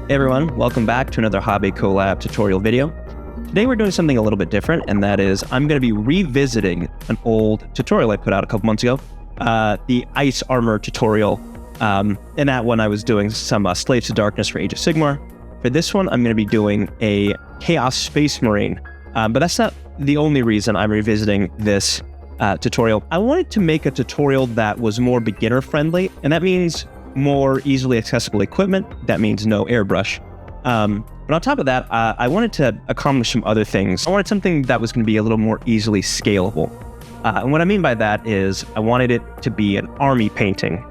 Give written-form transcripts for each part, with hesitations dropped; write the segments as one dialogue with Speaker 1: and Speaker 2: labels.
Speaker 1: Hey everyone, welcome back to another hobby collab tutorial video. Today we're doing something a little bit different, and that is I'm going to be revisiting an old tutorial I put out a couple months ago, the Ice Armor tutorial. In that one I was doing some Slaves to Darkness for Age of Sigmar. For this one I'm going to be doing a Chaos Space Marine, but that's not the only reason I'm revisiting this tutorial. I wanted to make a tutorial that was more beginner friendly, and that means more easily accessible equipment. That means no airbrush. But on top of that, I wanted to accomplish some other things. I wanted something that was going to be a little more easily scalable. And what I mean by that is I wanted it to be an army painting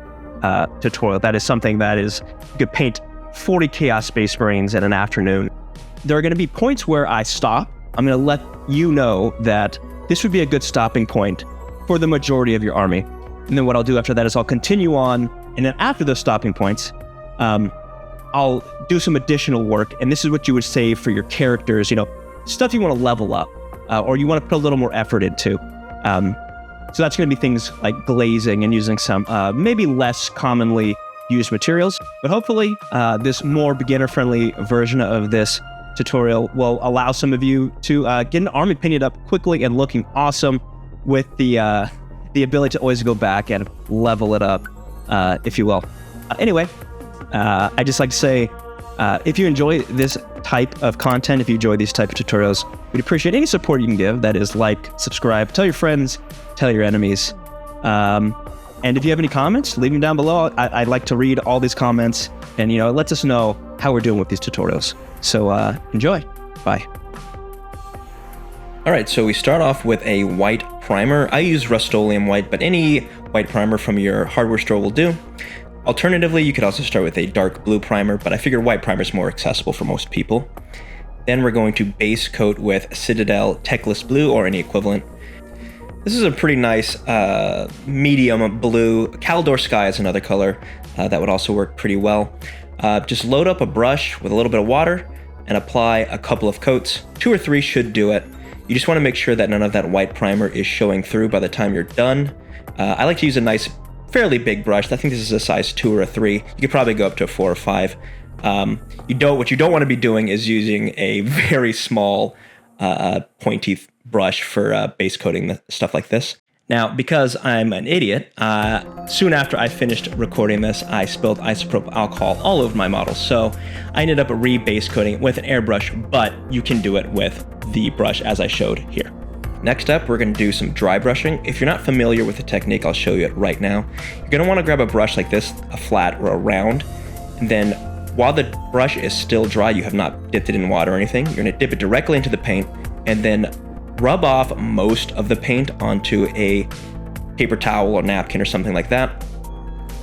Speaker 1: tutorial. That is something that is, you could paint 40 Chaos Space Marines in an afternoon. There are going to be points where I stop. I'm going to let you know that this would be a good stopping point for the majority of your army. And then what I'll do after that is I'll continue on. And then after those stopping points, I'll do some additional work. And this is what you would save for your characters, you know, stuff you want to level up or you want to put a little more effort into. So that's going to be things like glazing and using some maybe less commonly used materials. But hopefully this more beginner-friendly version of this tutorial will allow some of you to get an army painted up quickly and looking awesome with the ability to always go back and level it up. If you will. Anyway, I just like to say, if you enjoy this type of content, if you enjoy these type of tutorials, we'd appreciate any support you can give. That is like, subscribe, tell your friends, tell your enemies. And if you have any comments, leave them down below. I'd like to read all these comments, and you know, it lets us know how we're doing with these tutorials. So enjoy. Bye.
Speaker 2: All right, so we start off with a white primer. I use Rust-Oleum white, but any white primer from your hardware store will do. Alternatively, you could also start with a dark blue primer, but I figure white primer is more accessible for most people. Then we're going to base coat with Citadel Techless Blue or any equivalent. This is a pretty nice medium blue. Caldor Sky is another color that would also work pretty well. Just load up a brush with a little bit of water and apply a couple of coats. 2 or 3 should do it. You just want to make sure that none of that white primer is showing through by the time you're done. I like to use a nice, fairly big brush. I think this is a size 2 or a 3. You could probably go up to a 4 or 5. What you don't want to be doing is using a very small, pointy brush for base coating stuff like this. Now, because I'm an idiot, soon after I finished recording this, I spilled isopropyl alcohol all over my model. So I ended up re-base coating it with an airbrush, but you can do it with the brush as I showed here. Next up, we're going to do some dry brushing. If you're not familiar with the technique, I'll show you it right now. You're going to want to grab a brush like this, a flat or a round, and then while the brush is still dry, you have not dipped it in water or anything, you're going to dip it directly into the paint and then rub off most of the paint onto a paper towel or napkin or something like that.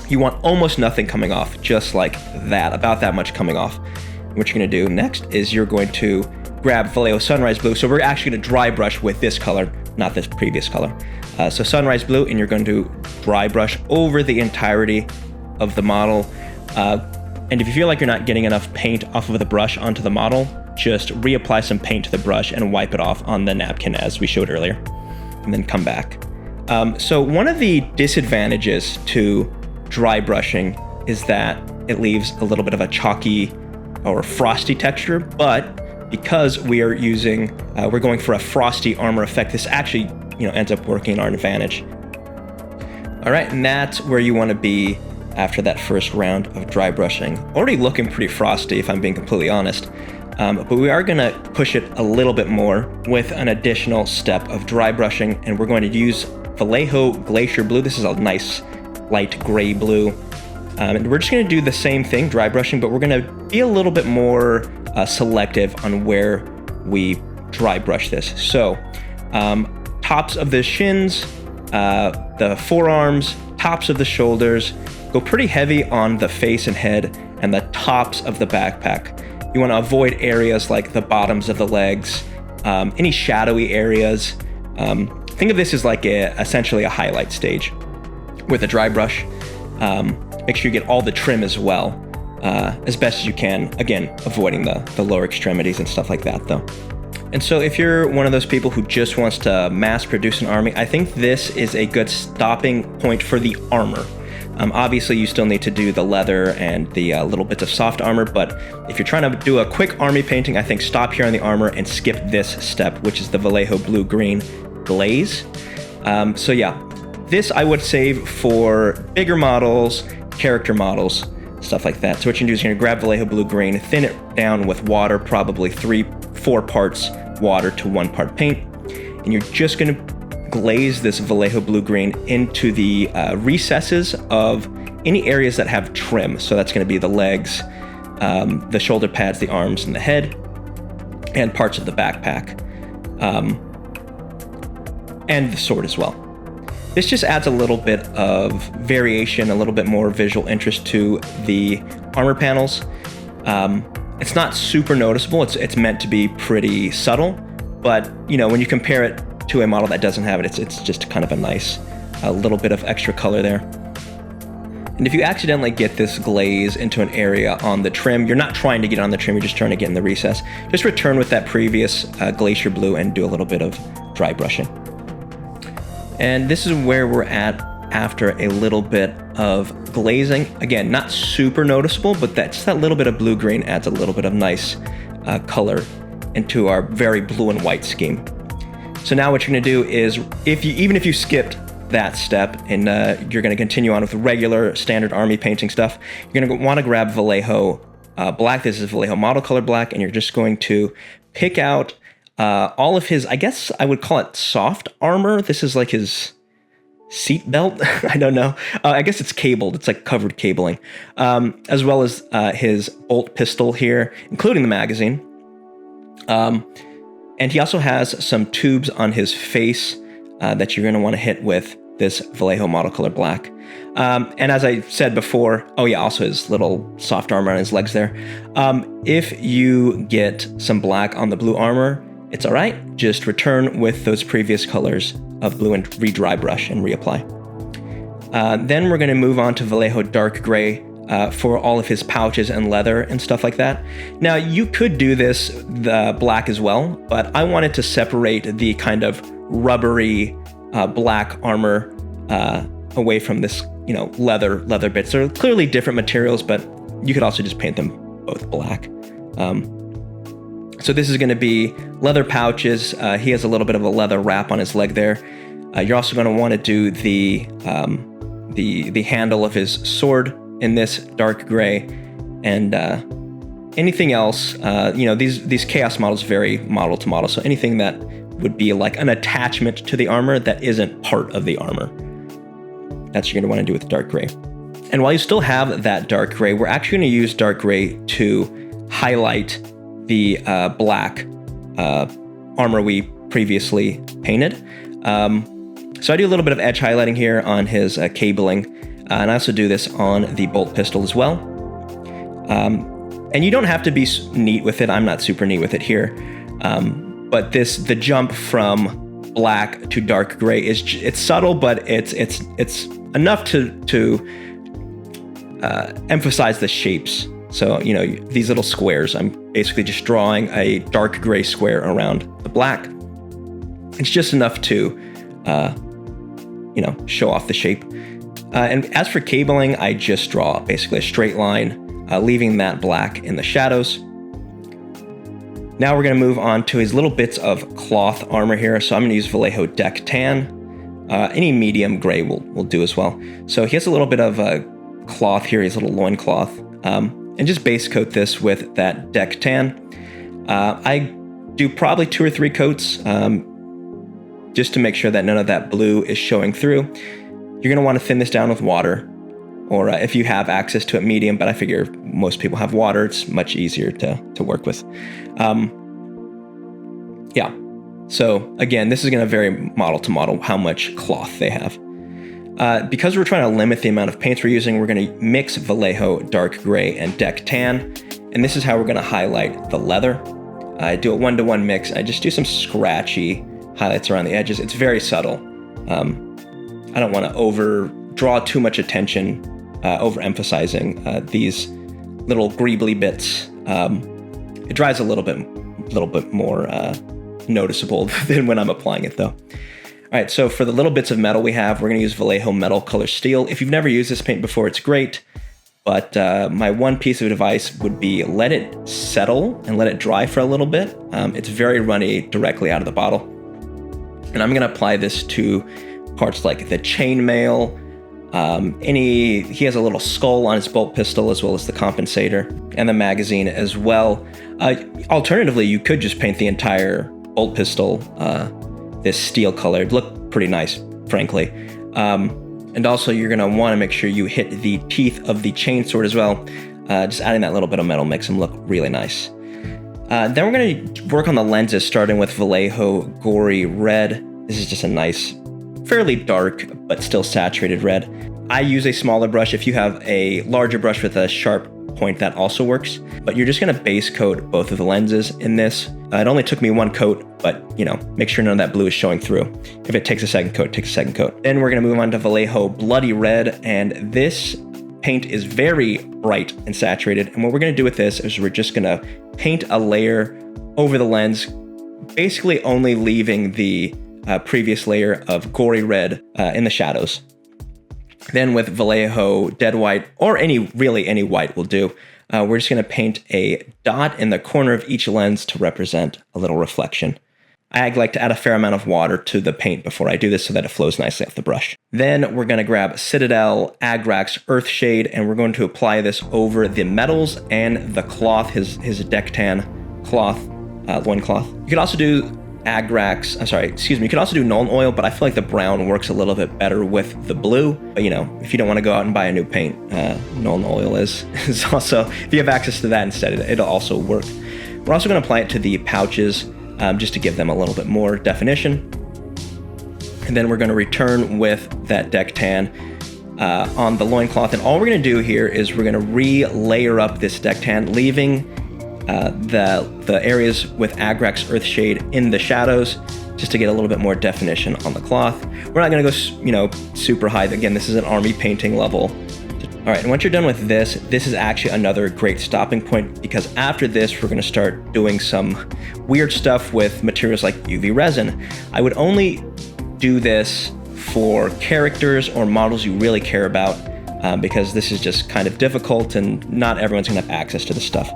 Speaker 2: You want almost nothing coming off, just like that, about that much coming off. And what you're going to do next is you're going to grab Vallejo Sunrise Blue. So we're actually going to dry brush with this color, not this previous color. So Sunrise Blue, and you're going to dry brush over the entirety of the model. And if you feel like you're not getting enough paint off of the brush onto the model, just reapply some paint to the brush and wipe it off on the napkin as we showed earlier, and then come back. So one of the disadvantages to dry brushing is that it leaves a little bit of a chalky or frosty texture, but because we are using, we're going for a frosty armor effect, this actually, you know, ends up working in our advantage. All right, and that's where you want to be after that first round of dry brushing. Already looking pretty frosty, if I'm being completely honest. But we are going to push it a little bit more with an additional step of dry brushing, and we're going to use Vallejo Glacier Blue. This is a nice light gray blue. And we're just going to do the same thing, dry brushing, but we're going to be a little bit more selective on where we dry brush this. So tops of the shins, the forearms, tops of the shoulders, go pretty heavy on the face and head and the tops of the backpack. You want to avoid areas like the bottoms of the legs, any shadowy areas. Think of this as like essentially a highlight stage with a dry brush. Make sure you get all the trim as well, as best as you can. Again, avoiding the lower extremities and stuff like that though. And so if you're one of those people who just wants to mass produce an army, I think this is a good stopping point for the armor. Obviously, you still need to do the leather and the little bits of soft armor, but if you're trying to do a quick army painting, I think stop here on the armor and skip this step, which is the Vallejo Blue-Green glaze. So yeah, this I would save for bigger models, character models, stuff like that. So what you're gonna do is you're gonna grab Vallejo Blue-Green, thin it down with water, probably 3-4 parts water to 1 part paint, and you're just gonna glaze this Vallejo Blue-Green into the recesses of any areas that have trim. So that's gonna be the legs, the shoulder pads, the arms, and the head, and parts of the backpack, and the sword as well. This just adds a little bit of variation, a little bit more visual interest to the armor panels. It's not super noticeable. It's meant to be pretty subtle, but you know, when you compare it to a model that doesn't have it, it's just kind of a nice, little bit of extra color there. And if you accidentally get this glaze into an area on the trim, you're not trying to get on the trim, you're just trying to get in the recess. Just return with that previous Glacier Blue and do a little bit of dry brushing. And this is where we're at after a little bit of glazing. Again, not super noticeable, but that little bit of blue-green adds a little bit of nice color into our very blue and white scheme. So now what you're gonna do is, even if you skipped that step and you're gonna continue on with regular standard army painting stuff, you're gonna wanna grab Vallejo Black. This is Vallejo Model Color Black, and you're just going to pick out all of his, I guess I would call it soft armor. This is like his seat belt. I don't know. I guess it's cabled. It's like covered cabling, as well as his bolt pistol here, including the magazine. And he also has some tubes on his face that you're going to want to hit with this Vallejo Model Color Black. And as I said before, oh yeah, also his little soft armor on his legs there. If you get some black on the blue armor, it's all right. Just return with those previous colors of blue and re-dry brush and reapply. Then we're going to move on to Vallejo Dark Gray for all of his pouches and leather and stuff like that. Now, you could do this the black as well, but I wanted to separate the kind of rubbery black armor away from this, you know, leather bits. They're clearly different materials, but you could also just paint them both black. So this is going to be leather pouches. He has a little bit of a leather wrap on his leg there. You're also going to want to do the handle of his sword in this dark gray, and anything else. You know, these chaos models vary model to model, so anything that would be like an attachment to the armor that isn't part of the armor, that's what you're going to want to do with dark gray. And while you still have that dark gray, we're actually going to use dark gray to highlight the black armor we previously painted. So I do a little bit of edge highlighting here on his cabling, and I also do this on the bolt pistol as well. And you don't have to be neat with it. I'm not super neat with it here. But the jump from black to dark gray it's subtle, but it's enough to emphasize the shapes. So, you know, these little squares, I'm basically just drawing a dark gray square around the black. It's just enough to, you know, show off the shape. And as for cabling, I just draw basically a straight line, leaving that black in the shadows. Now we're going to move on to his little bits of cloth armor here. So I'm going to use Vallejo Deck Tan. Any medium gray will do as well. So he has a little bit of cloth here, his little loin cloth. And just base coat this with that Deck Tan. I do probably 2 or 3 coats just to make sure that none of that blue is showing through. You're going to want to thin this down with water, or if you have access to it, medium, but I figure most people have water. It's much easier to work with. Yeah, so again, this is going to vary model to model how much cloth they have. Because we're trying to limit the amount of paints we're using, we're going to mix Vallejo Dark Gray and Deck Tan, and this is how we're going to highlight the leather. I do a 1-to-1 mix. I just do some scratchy highlights around the edges. It's very subtle. I don't want to overdraw too much attention, overemphasizing these little greebly bits. It drives a little bit more noticeable than when I'm applying it, though. All right, so for the little bits of metal we have, we're going to use Vallejo Metal Color Steel. If you've never used this paint before, it's great. But my one piece of advice would be let it settle and let it dry for a little bit. It's very runny directly out of the bottle. And I'm going to apply this to parts like the chainmail. He has a little skull on his bolt pistol, as well as the compensator and the magazine as well. Alternatively, you could just paint the entire bolt pistol this steel color. It'd look pretty nice, frankly. And also, you're going to want to make sure you hit the teeth of the chainsword as well. Just adding that little bit of metal makes them look really nice. Then we're going to work on the lenses, starting with Vallejo Gory Red. This is just a nice, fairly dark, but still saturated red. I use a smaller brush. If you have a larger brush with a sharp point, that also works. But you're just going to base coat both of the lenses in this. It only took me one coat, but make sure none of that blue is showing through. If it takes a second coat, it takes a second coat. Then we're going to move on to Vallejo Bloody Red, and this paint is very bright and saturated. And what we're going to do with this is we're just going to paint a layer over the lens, basically only leaving the previous layer of gory red in the shadows. Then with Vallejo Dead White, or any white will do, we're just going to paint a dot in the corner of each lens to represent a little reflection. I like to add a fair amount of water to the paint before I do this so that it flows nicely off the brush. Then we're going to grab Citadel Agrax Earthshade, and we're going to apply this over the metals and the cloth, his Deck Tan cloth, loincloth. You could also do you could also do Nuln Oil, but I feel like the brown works a little bit better with the blue. But if you don't want to go out and buy a new paint, Nuln Oil is also, if you have access to that instead, it'll also work. We're also going to apply it to the pouches just to give them a little bit more definition. And then we're going to return with that Deck Tan on the loincloth. And all we're going to do here is we're going to re-layer up this Deck Tan, leaving the areas with Agrax Earthshade in the shadows, just to get a little bit more definition on the cloth. We're not going to go, super high. Again, this is an army painting level. All right, and once you're done with this is actually another great stopping point, because after this, we're going to start doing some weird stuff with materials like UV resin. I would only do this for characters or models you really care about, because this is just kind of difficult and not everyone's going to have access to this stuff.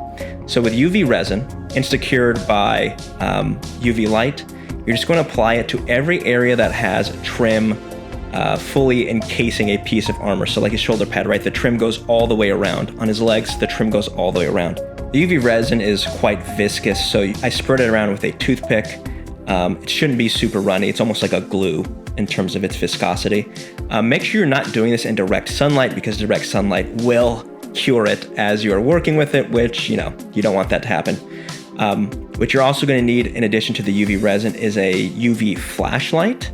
Speaker 2: So with UV resin, insta-cured by UV light, you're just going to apply it to every area that has trim fully encasing a piece of armor. So like his shoulder pad, right? The trim goes all the way around. On his legs, the trim goes all the way around. The UV resin is quite viscous, so I spread it around with a toothpick. It shouldn't be super runny. It's almost like a glue in terms of its viscosity. Make sure you're not doing this in direct sunlight, because direct sunlight will cure it as you're working with it, which, you don't want that to happen. What you're also going to need, in addition to the UV resin, is a UV flashlight.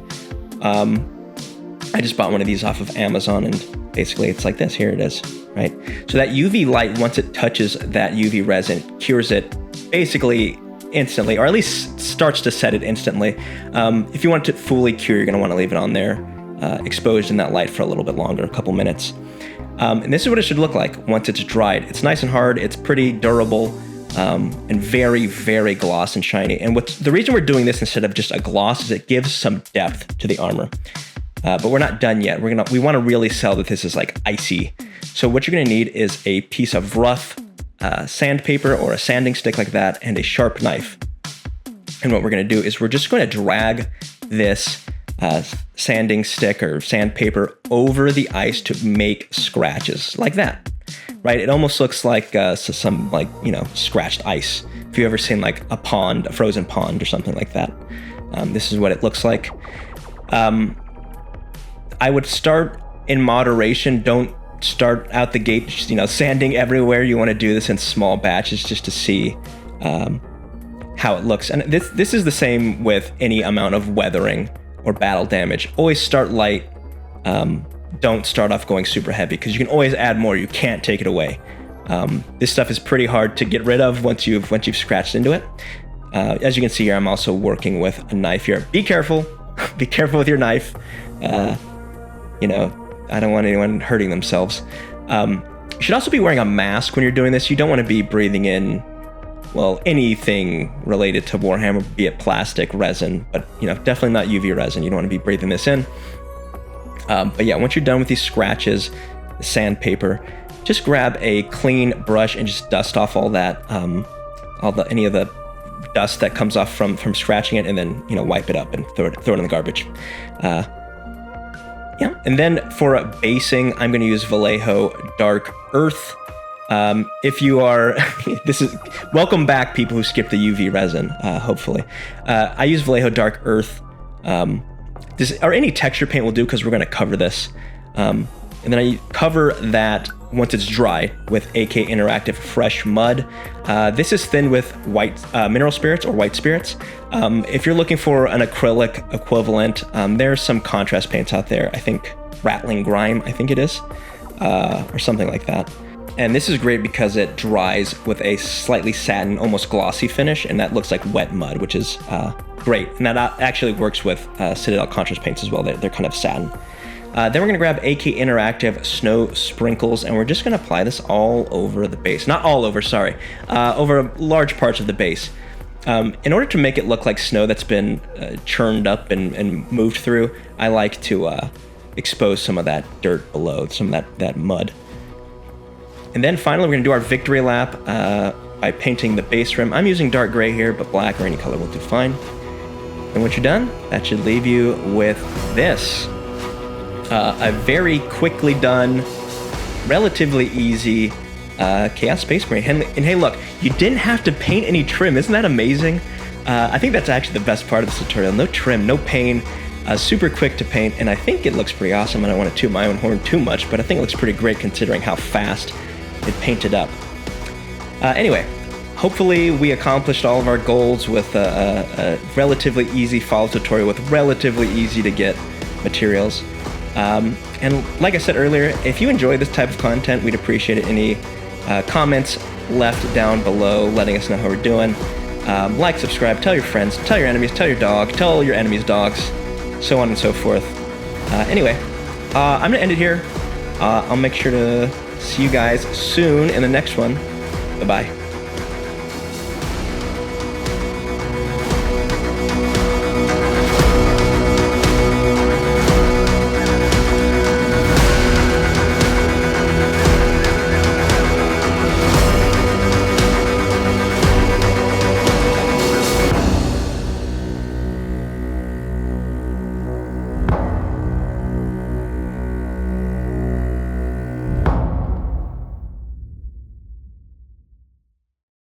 Speaker 2: I just bought one of these off of Amazon, and basically it's like this. Here it is, right? So that UV light, once it touches that UV resin, cures it basically instantly, or at least starts to set it instantly. If you want it to fully cure, you're going to want to leave it on there, exposed in that light for a little bit longer, a couple minutes. And this is what it should look like once it's dried. It's nice and hard. It's pretty durable, and very, very gloss and shiny. And the reason we're doing this instead of just a gloss is it gives some depth to the armor. But we're not done yet. We want to really sell that this is like icy. So what you're going to need is a piece of rough sandpaper or a sanding stick like that, and a sharp knife. And what we're going to do is we're just going to drag this sanding stick or sandpaper over the ice to make scratches like that, right? It almost looks like some scratched ice. If you've ever seen like a frozen pond or something like that, this is what it looks like. I would start in moderation. Don't start out the gate, sanding everywhere. You want to do this in small batches just to see how it looks. And this is the same with any amount of weathering or battle damage. Always start light. Don't start off going super heavy, because you can always add more. You can't take it away. This stuff is pretty hard to get rid of once you've scratched into it. As you can see here, I'm also working with a knife here. Be careful. Be careful with your knife. I don't want anyone hurting themselves. You should also be wearing a mask when you're doing this. You don't want to be breathing in well, anything related to Warhammer, be it plastic, resin, but definitely not UV resin. You don't want to be breathing this in. But yeah, once you're done with these scratches, the sandpaper, just grab a clean brush and just dust off all that, any of the dust that comes off from scratching it, and then wipe it up and throw it in the garbage. Yeah, and then for basing, I'm going to use Vallejo Dark Earth. If you are, welcome back, people who skip the UV resin, hopefully. I use Vallejo Dark Earth, or any texture paint will do, because we're going to cover this. And then I cover that once it's dry with AK Interactive Fresh Mud. This is thinned with white mineral spirits or white spirits. If you're looking for an acrylic equivalent, there's some contrast paints out there. I think Rattling Grime, I think it is, or something like that. And this is great because it dries with a slightly satin, almost glossy finish, and that looks like wet mud, which is great. And that actually works with Citadel contrast paints as well. They're kind of satin. Then we're going to grab AK Interactive Snow Sprinkles, and we're just going to apply this all over the base. Not all over, sorry. Over large parts of the base. In order to make it look like snow that's been churned up and moved through, I like to expose some of that dirt below, some of that mud. And then finally, we're going to do our victory lap by painting the base rim. I'm using dark gray here, but black or any color will do fine. And once you're done, that should leave you with this. A very quickly done, relatively easy Chaos Space Marine. And hey, look, you didn't have to paint any trim. Isn't that amazing? I think that's actually the best part of this tutorial. No trim, no paint, super quick to paint, and I think it looks pretty awesome. I don't want to toot my own horn too much, but I think it looks pretty great considering how fast it painted up. Anyway, hopefully we accomplished all of our goals with a relatively easy follow tutorial with relatively easy to get materials. And like I said earlier, if you enjoy this type of content, we'd appreciate it. Any comments left down below letting us know how we're doing. Like, subscribe, tell your friends, tell your enemies, tell your dog, tell your enemies' dogs, so on and so forth. Anyway, I'm going to end it here. I'll make sure to see you guys soon in the next one. Bye-bye.